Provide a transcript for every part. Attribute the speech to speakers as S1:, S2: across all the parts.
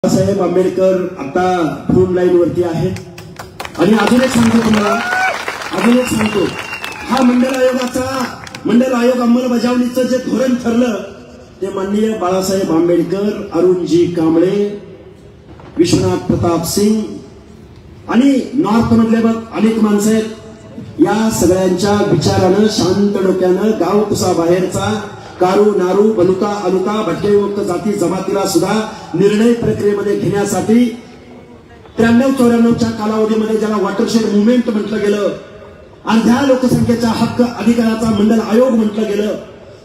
S1: बाळासाहेब आंबेडकर आता front line वरती आहेत आणि अजून एक सांगतो तुम्हाला, हा मंडल आयोग अंमलबजावणीचं जे धोरण ठरलं ते माननीय बाळासाहेब आंबेडकर, अरुणजी कांबळे, विश्वनाथ प्रताप सिंग आणि नॉर्थ मधले अनेक माणसं आहेत। या सगळ्यांच्या विचारानं शांत डोक्यानं गाव कुसा बाहेरचा कारू नारू बलुता अलुता भटकेविमुक्त जाती जमातीला सुद्धा निर्णय प्रक्रियेमध्ये घेण्यासाठी 93-94च्या कालावधीमध्ये ज्याला वॉटरशेड मुवमेंट म्हटलं गेलं, अर्ध्या लोकसंख्येचा हक्क अधिकाराचा मंडल आयोग म्हटलं गेलं,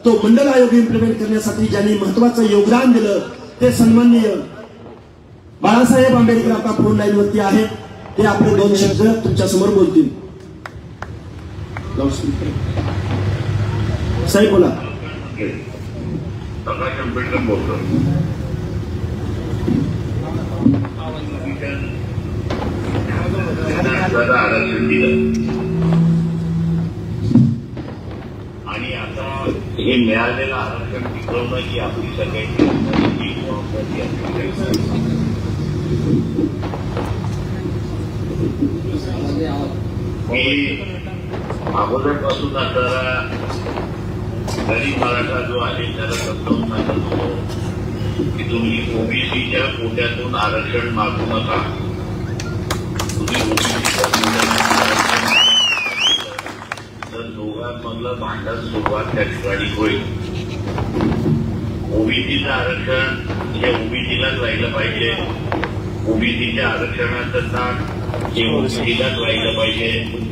S1: तो मंडल आयोग इम्प्लिमेंट करण्यासाठी ज्यांनी महत्वाचं योगदान दिलं ते सन्माननीय बाळासाहेब आंबेडकर आता फोन लाईन वरती आहेत। ते आपले दोन शब्द तुमच्या समोर बोलतील। साहेब बोला।
S2: प्रकाश आंबेडकर बोलतो। आरक्षण दिलं आणि आता हे मिळालेलं आरक्षण टिकवणं ही आपली सगळ्यांची जबाबदारी असते। मी अगोदरपासून आता गरीब मराठा जो आहे त्याला समजावून सांगत होतो की तुम्ही ओबीसीच्या कोट्यातून आरक्षण मागू नका। तुम्ही ओबीसीच्या तर दोघांमधलं भांडण सुरुवात त्या ठिकाणी होईल। ओबीसीचं आरक्षण हे ओबीसीलाच राहिलं पाहिजे, ओबीसीच्या आरक्षणाचं स्थान हे ओबीसीलाच राहिलं पाहिजे।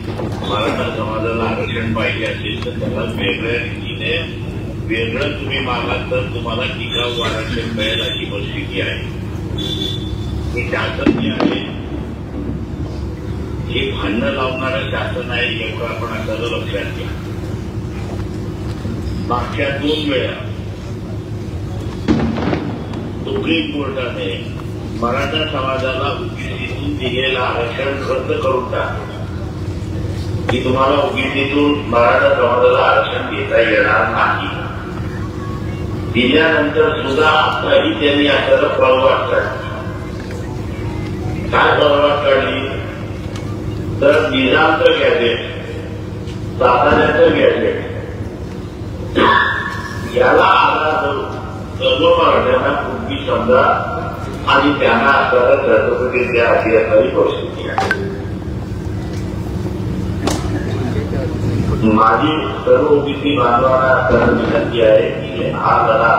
S2: मराठा समाजाला आरक्षण पाहिजे असेल तर त्याला वेगळ्या रीतीने वेगळं तुम्ही मागाल तर तुम्हाला टिकाऊ आरक्षण मिळेल अशी परिस्थिती आहे। हे शासन जे आहे हे भांडणं लावणारं शासन आहे एवढं आपण आता लक्षात घ्या। मागच्या 2 वेळा सुप्रीम कोर्टाने मराठा समाजाला ओबीसीतून दिलेलं आरक्षण रद्द करून टाकलं की तुम्हाला ओबीसीतून मराठा समाजाला आरक्षण घेता येणार नाही। दिल्यानंतर सुद्धा आताही त्यांनी आपल्याला पळवाट काढली। काय पळवाट काढली तर निजामचं गॅजेट, साताऱ्याचं गॅजेट याला आधार सर्व मराठ्यांना पूर्वी समजा आणि त्यांना आपल्याला सर्टिफिकेट द्या अशी असणारी परिस्थिती आहे। माझी सर्व ओबीसी बांधवांना विनंती आहे की हा लढा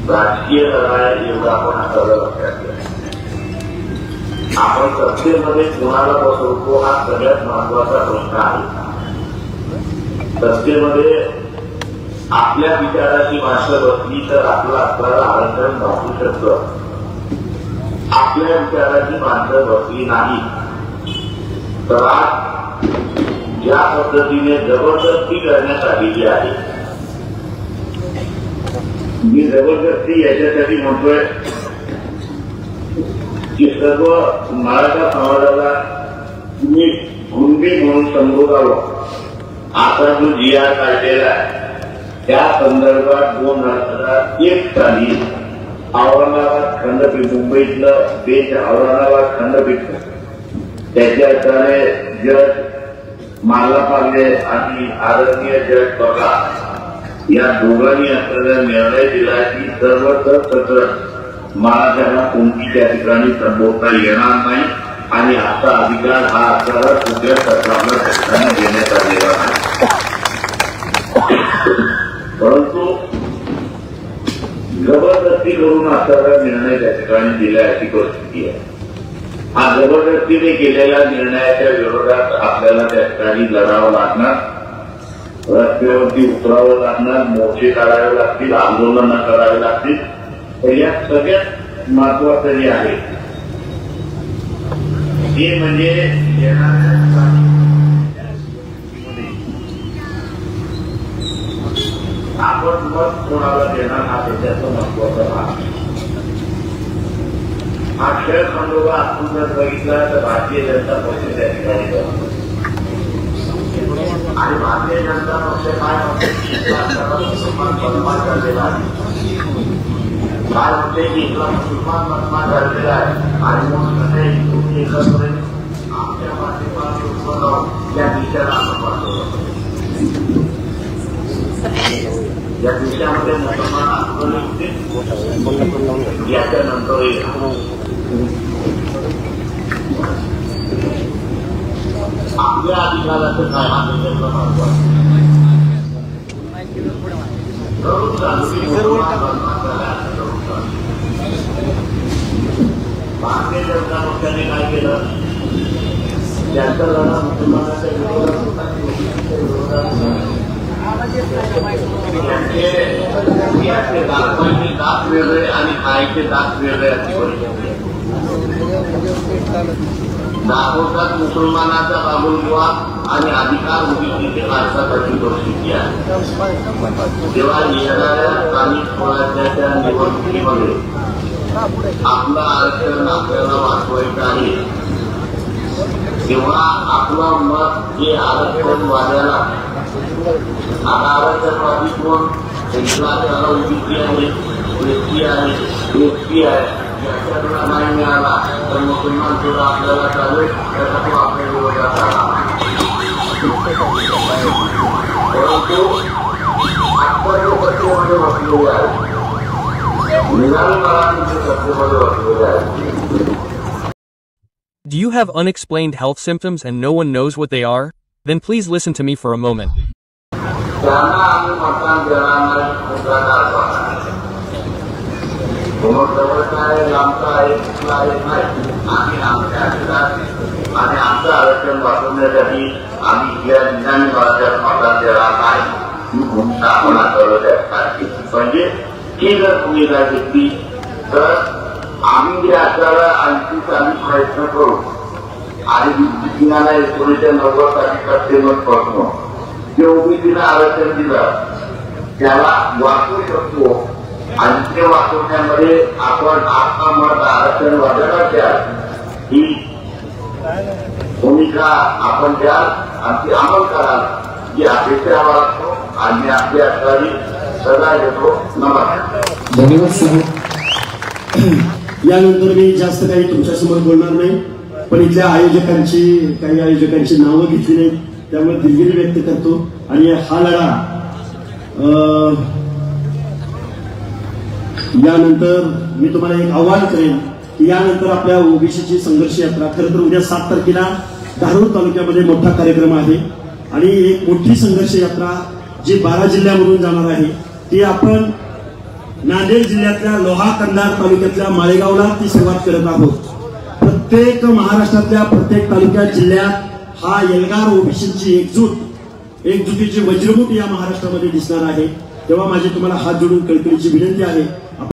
S2: राजकीय लढा आहे एवढा आपण आपल्याला लक्षात घ्या। आपण सत्तेमध्ये कोणाला बसवतो हा सगळ्यात महत्वाचा प्रश्न आहे। सत्तेमध्ये आपल्या विचाराची माणसं बसली तर आपल्याला आरक्षण वाचू शकतं, आपल्या विचाराची माणसं बसली नाही तर ज्या पद्धतीने जबरदस्ती करण्यात आलेली आहे, मी जबरदस्ती याच्यासाठी म्हणतोय की सर्व मराठा समाजाला तुम्ही कुणबी म्हणून संबोधावं। आता जो GR काढलेला आहे त्या संदर्भात 2001 साली औरंगाबाद खंडपीठ, मुंबईतलं बेंच औरंगाबाद खंडपीठ त्याच्या आधारे जज माल्लापाले आणि आदरणीय जज बघा या दोघांनी आपल्याला निर्णय दिला की सर्वत्र सकट मराठ्यांना कोणती त्या ठिकाणी संबोधता येणार नाही आणि असा अधिकार हा आपल्याला कुठल्या सरकारला ठिकाणी देण्यात आलेला नाही। परंतु जबरदस्ती करून आपल्याला निर्णय त्या ठिकाणी दिला अशी परिस्थिती आहे। हा जबरदस्तीने केलेल्या निर्णयाच्या विरोधात आपल्याला त्या ठिकाणी लढावं लागणार, रस्त्यावरती उतरावं लागणार, मोर्चे काढावे लागतील, आंदोलनं करावी लागतील। तर या सगळ्यात महत्वाचं जे आहे ते म्हणजे आपण मत कोणाला देणार हा त्याच्याचा महत्वाचा भाग आहे। हा खेळ खंडोबा आपण जर बघितला तर भारतीय जनता पक्ष त्या ठिकाणी आणि भारतीय जनता पक्ष काय म्हणतो की बदमाश झालेला आहे। काय होते की इथला मुसलमान मतमा झालेला आहे आणि मग तुम्ही एकत्र आपल्या माध्यमातून या दिशेला आपण वाचवलं या देशामध्ये मुसलमान आंदोलन होते याच्यानंतर आपल्या अधिकाराचं काय हा त्याच्यातला महत्व भारतीय जनता पक्षाने काय केलं त्यांचा लढा मुसलमानाच्या याचे दाखवायचे दात वेगळे आणि खायचे दात वेगळे अशी परिस्थिती दाखवतात मुसलमानाचा बाबुलवाद आणि अधिकार उदितीचे भारताची परिस्थिती आहे तेव्हा येणाऱ्या स्थानिक स्वराज्याच्या निवडणुकीमध्ये आपलं आरक्षण आपल्याला वाचवायचं आहे तेव्हा आपलं मत हे आरक्षण वाढायला आता आरक्षणवादी कोण त्याला उदिती आहे व्यक्ती आहे व्यक्ती आहे याच्यातला नाही मिळाला तर मुसलमान सुद्धा आपल्याला चालेल त्याचा तो आपल्या विरोधात आला परंतु आपण जो सत्तेमध्ये बसलेले आहे निराळी मराठी सत्तेमध्ये बसलेले आहे.
S3: Do you have unexplained health symptoms and no one knows what they are? Then please listen to me for a moment.
S2: त्यांना आम्ही मतदान देणार नाही मुद्राकार करणार समोर जवळचा आहे लांबचा आहे कुठला आहे नाही आम्ही आमच्या अधिकार आणि आमचं आरक्षण वाचवण्यासाठी आम्ही या निदान भागात मतदान देणार नाही ही भूमिका आपण आठवलं म्हणजे ही जर भूमिका घेतली तर आम्ही या आचारा आणखी आम्ही प्रयत्न करू आणि विद्युतीनाला 1990 साली सत्तेवर पोहोचलो जे ओबीसीला आरक्षण दिलं त्याला वाचवू शकतो आणि ते वाचवण्यामध्ये आपण आपला मत आरक्षण वाढवणार द्या ही भूमिका आपण द्याल आणि ती अंमल कराल ही अपेक्षा वाचतो आणि आपली असणारी सदा घेतो. नमस्कार.
S1: धन्यवाद साहेब. यानंतर मी जास्त काही तुमच्यासमोर बोलणार नाही पण इथल्या काही आयोजकांची नावं घेतली नाहीत त्यामुळे दिलगिरी व्यक्त करतो आणि हा लढा यानंतर मी तुम्हाला एक आव्हान करेन की यानंतर आपल्या ओबीसीची संघर्ष यात्रा खरं तर उद्या 7 तारखेला धारूर तालुक्यामध्ये मोठा कार्यक्रम आहे आणि एक मोठी संघर्ष यात्रा जी 12 जिल्ह्यामधून जाणार आहे ती आपण नांदेड जिल्ह्यातल्या लोहा कंधार तालुक्यातल्या माळेगावला ती सुरुवात करत आहोत. प्रत्येक महाराष्ट्रातल्या प्रत्येक तालुक्यात जिल्ह्यात हा एल्गार ओबीसीची एकजुटीची वज्रमूठ या महाराष्ट्रामध्ये दिसणार आहे. तेव्हा माझी तुम्हाला हात जोडून कळकळीची विनंती आहे